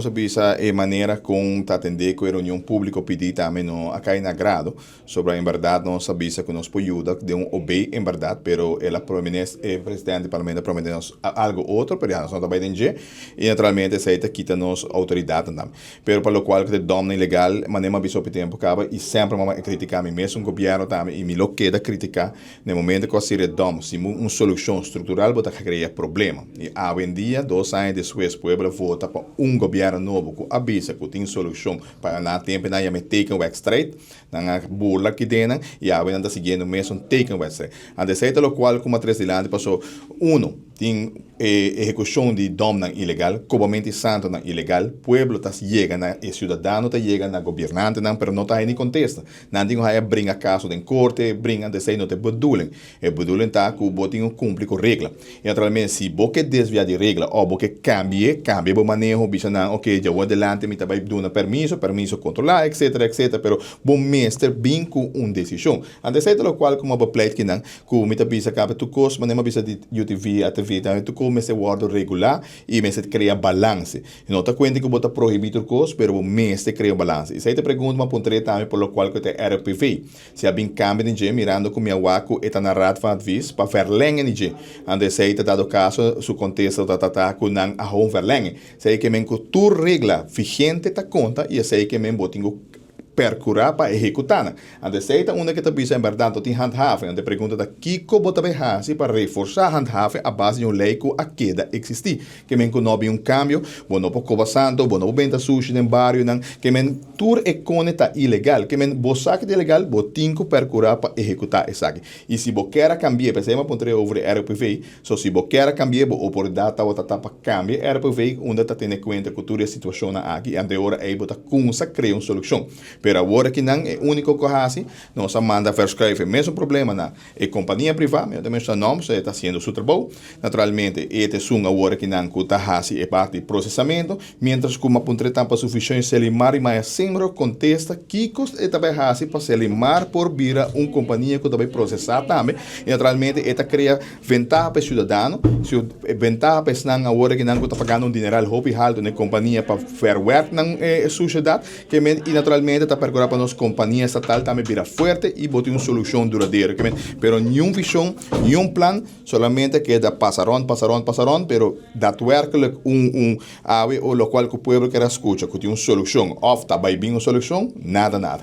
Bisa maneira com atender com a reunião pública pedir também no acá em agrado sobre em verdade não sabia que nos ajuda de obey em verdade pero ela prominência presidente do parlamento prominência algo outro pero nós não também entender e naturalmente aceita quita nos autoridade também pero para o qual que domina ilegal manema biso o tempo acaba e sempre mama criticar me mesmo governo também e me lo queda criticar no momento que se redom se uma solução estrutural bota criar problema e hoje em dia 2 anos depois o povo vota para governo novo que avisa que tem solução para na tempo na me take away straight na burla que dena e a anda seguindo mesmo take away straight ande seita lo qual como três dilante passou tem execução de domina ilegal cobamento santo na ilegal pueblo tá chega na cidadão tá chega na governante não pero não tá nem contesta não tem que brinca caso em corte brinca de sei não te bedoeling bedoeling tá que o botinho cumpre com regra e naturalmente se boque desviar de regra ou boque cambie o manejo bisa na ok já vou adelante me vai dar permiso controlar etc pero bom mestre bem com decisão ante sei lo qual como pleite que não que me tá bisa cabe tu cos mas não bisa de UTV a TV tá tu começa guarda regular e me se cria balance não tá conta que bota proibir cos pero bom mestre cria balance e sei te pergunta uma pontre também por lo qual que te RPV se há bem cambio de mirando com minha waco eta na rat van advies para verlengen de ante sei te dado caso su contexto tá com não a home verlengen sei que men tu regla vigente ta conta e sei que men botingo percurar para executar. Ante seita onde que está em verdade tem handhaving. Ante pergunta da Kiko bota behasi para reforçar handhaving a base de lei que a queda existir. Que men que não houve cambio, bom não pode santo, bom não benta sushi no bairro, não que men tur econe tá ilegal, que men bosaque de ilegal, botinco percurar para executar essa. E se bo quer cambiar, pensei uma pontre over RPV, se bo quer cambiar, bo oportunidade tá outra para cambiar RPV, onde tá tendo conta cultura e situação aqui, ante hora aí bota com criar uma solução. Pero agora que não é o único que faz, nós manda verschrijven. Mesmo problema na companhia privada, eu também não está sendo seu trabalho. Naturalmente, este é agora que não que está fazendo parte de processamento, mientras que uma pontre tampa suficiente se limar e mais sempre contesta que é também faz para se limar por vir a uma companhia que também processar também. E naturalmente, esta cria ventaja para o cidadão, se ventaja para não agora que não está pagando dinheiro hobby alto na companhia para fazer work na sociedade, que e naturalmente está percorrendo para nossa companhia estatal também vira forte e botar uma solução duradoura. Pero nenhuma visão, nenhum plano, solamente queda passaron, pero daadwerkelijk ave o lo qual que o povo quer escutar, que tem uma solução. Of está bem uma solução, nada.